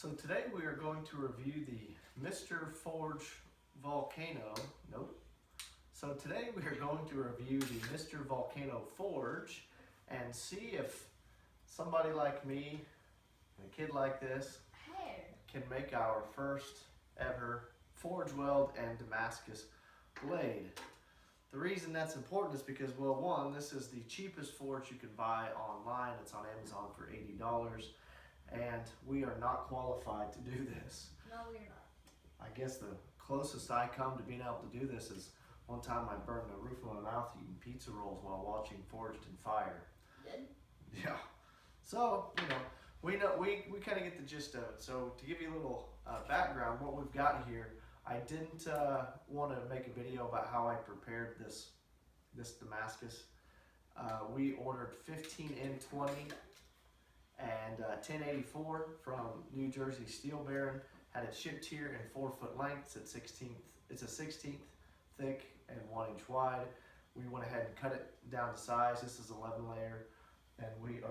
So today we are going to review the Mr Volcano. Nope. So today we are going to review the Mr Volcano forge and see if somebody like me, a kid like this, can make our first ever forge weld and Damascus blade. The reason that's important is because, well, one, this is the cheapest forge you can buy online. It's on Amazon for $80. And we are not qualified to do this. No, we're not. I guess the closest I come to being able to do this is one time I burned the roof of my mouth eating pizza rolls while watching Forged in Fire. Good. Yeah. So, we kind of get the gist of it. So to give you a little background, what we've got here, I didn't want to make a video about how I prepared this Damascus. We ordered 15N20 and 1084 from New Jersey Steel Baron. Had it shipped here in 4-foot lengths at 16th. It's a 16th thick and 1 inch wide. We went ahead and cut it down to size. This is 11 layer, and we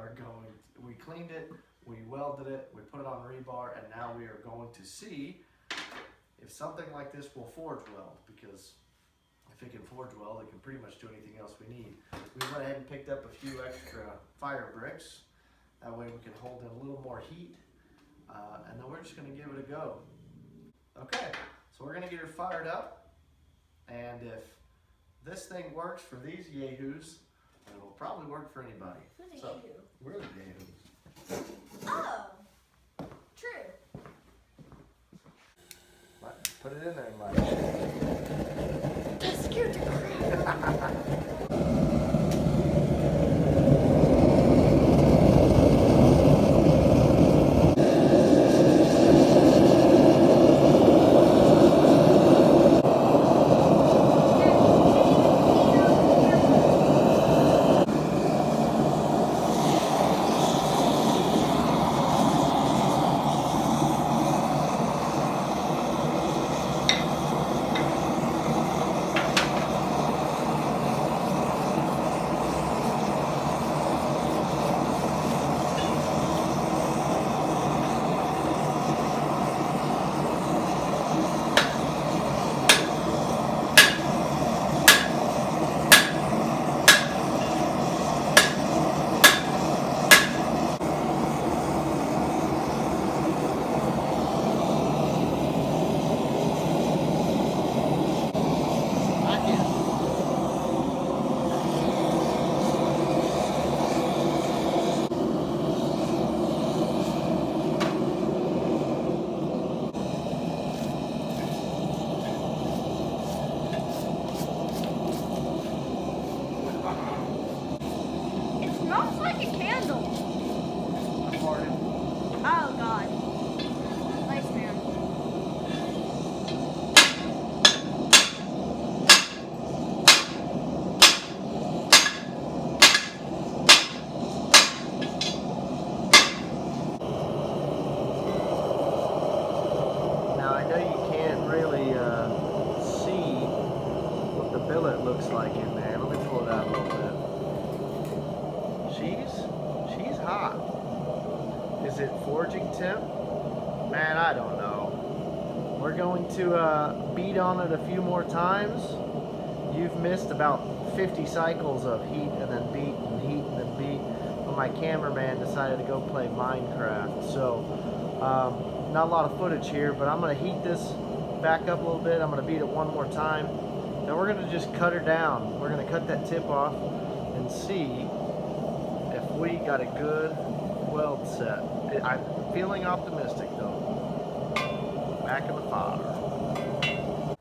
cleaned it, we welded it, we put it on rebar, and now we are going to see if something like this will forge weld, because if it can forge weld, it can pretty much do anything else we need. We went ahead and picked up a few extra fire bricks. That way we can hold in a little more heat, and then we're just gonna give it a go. Okay, so we're gonna get her fired up, and if this thing works for these yahoos, then it will probably work for anybody. Who's a So, yahoo? we're the yahoos. Oh, true. Put it in there, Mike. That scared the crap. It smells like a candle. Oh God. Nice man. Now I know you can't really see what the billet looks like in there. Let me pull it out a little bit. She's hot. Is it forging temp? Man, I don't know. We're going to beat on it a few more times. You've missed about 50 cycles of heat and then beat and heat and then beat. But my cameraman decided to go play Minecraft. So not a lot of footage here, but I'm going to heat this back up a little bit. I'm going to beat it one more time. Then we're going to just cut her down. We're going to cut that tip off and see if we got a good weld set. I'm feeling optimistic though. Back in the fire.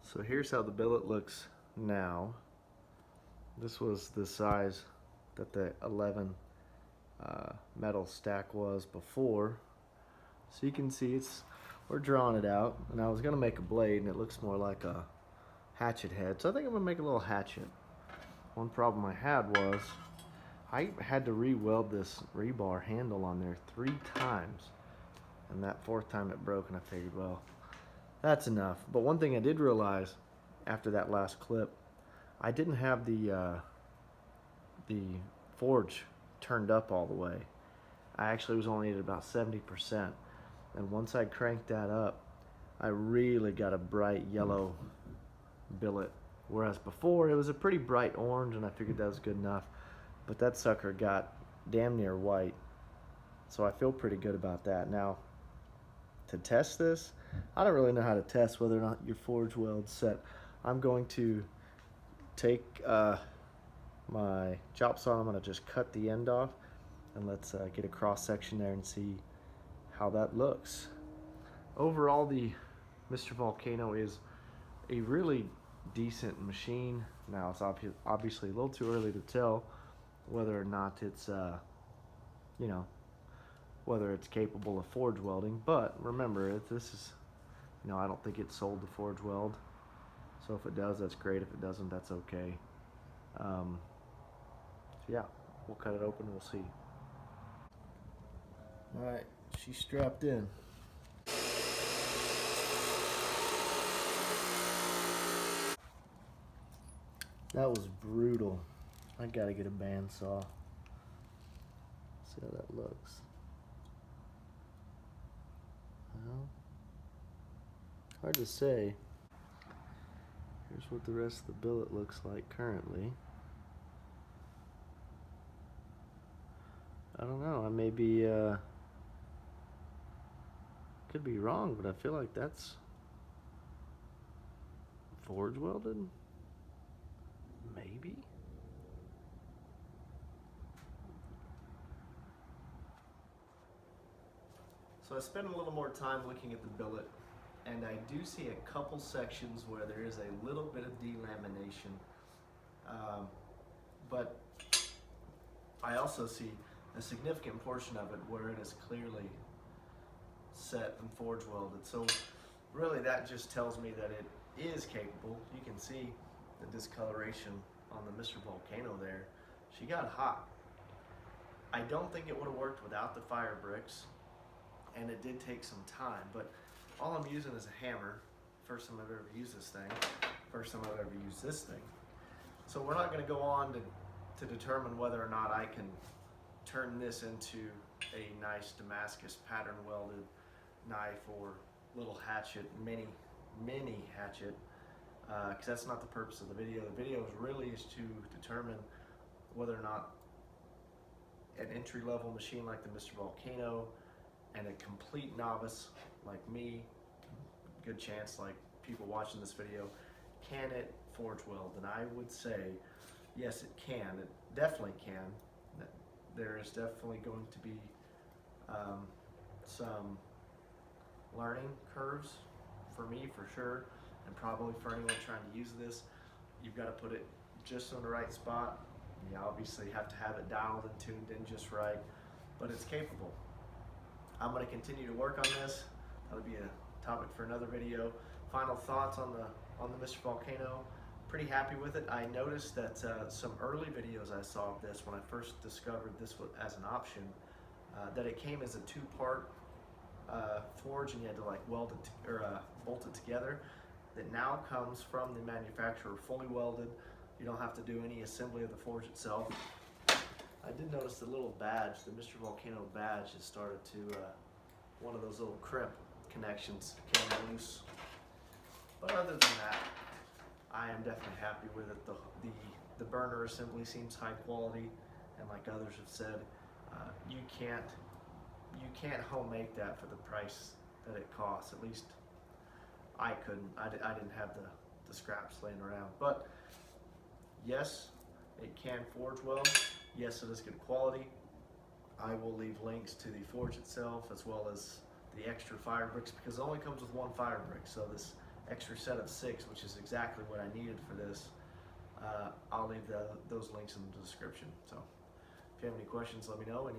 So here's how the billet looks now. This was the size that the 11 metal stack was before. So you can see we're drawing it out, and I was gonna make a blade and it looks more like a hatchet head, so I think I'm gonna make a little hatchet. One problem I had was I had to re-weld this rebar handle on there 3 times, and that 4th time it broke, and I figured, well, that's enough. But one thing I did realize after that last clip, I didn't have the forge turned up all the way. I actually was only at about 70%. And once I cranked that up, I really got a bright yellow billet. Whereas before it was a pretty bright orange and I figured that was good enough. But that sucker got damn near white. So I feel pretty good about that. Now, to test this, I don't really know how to test whether or not your forge weld's set. I'm going to take my chop saw, I'm going to just cut the end off, and let's get a cross section there and see how that looks. Overall, the Mr. Volcano is a really decent machine. Now, it's obviously a little too early to tell whether or not it's, you know, whether it's capable of forge welding. But remember, if this is, you know, I don't think it's sold to forge weld. So if it does, that's great. If it doesn't, that's okay. So yeah, we'll cut it open and we'll see. All right, she's strapped in. That was brutal. I gotta get a bandsaw. See how that looks. Well, hard to say. Here's what the rest of the billet looks like currently. I don't know, I may be, could be wrong, but I feel like that's forge welded? Maybe? So I spent a little more time looking at the billet, and I do see a couple sections where there is a little bit of delamination, but I also see a significant portion of it where it is clearly set and forge welded. So really that just tells me that it is capable. You can see the discoloration on the Mr. Volcano there. She got hot. I don't think it would have worked without the fire bricks, and it did take some time, but all I'm using is a hammer. First time I've ever used this thing. First time I've ever used this thing. So we're not going to go on to determine whether or not I can turn this into a nice Damascus pattern welded knife or little hatchet, mini hatchet, because that's not the purpose of the video. The video really is to determine whether or not an entry-level machine like the Mr. Volcano and a complete novice like me, good chance like people watching this video, can it forge weld? And I would say yes, it can. It definitely can. There is definitely going to be some learning curves for me, for sure, and probably for anyone trying to use this. You've got to put it just on the right spot. You obviously have to have it dialed and tuned in just right, but it's capable. I'm going to continue to work on this. That'll be a topic for another video. Final thoughts on the Mr. Volcano. Pretty happy with it. I noticed that some early videos I saw of this when I first discovered this as an option, that it came as a two-part forge and you had to like weld it or bolt it together. That now comes from the manufacturer fully welded. You don't have to do any assembly of the forge itself. I did notice the little badge, the Mr. Volcano badge, has started to, one of those little crimp connections came loose. But other than that, I am definitely happy with it. The burner assembly seems high quality, and like others have said, you can't homemade that for the price that it costs. At least I couldn't. I didn't have the scraps laying around. But yes, it can forge well. Yes, it is good quality. I will leave links to the forge itself as well as the extra fire bricks, because it only comes with one fire brick. So this extra set of 6, which is exactly what I needed for this, I'll leave those links in the description. So if you have any questions, let me know. Any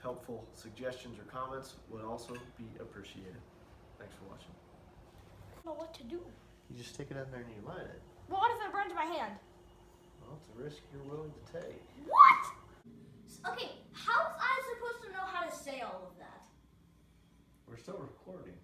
helpful suggestions or comments would also be appreciated. Thanks for watching. I don't know what to do. You just stick it in there and you light it. Well, what if it burns my hand? Well, it's a risk you're willing to take. What? Okay, how was I supposed to know how to say all of that? We're still recording.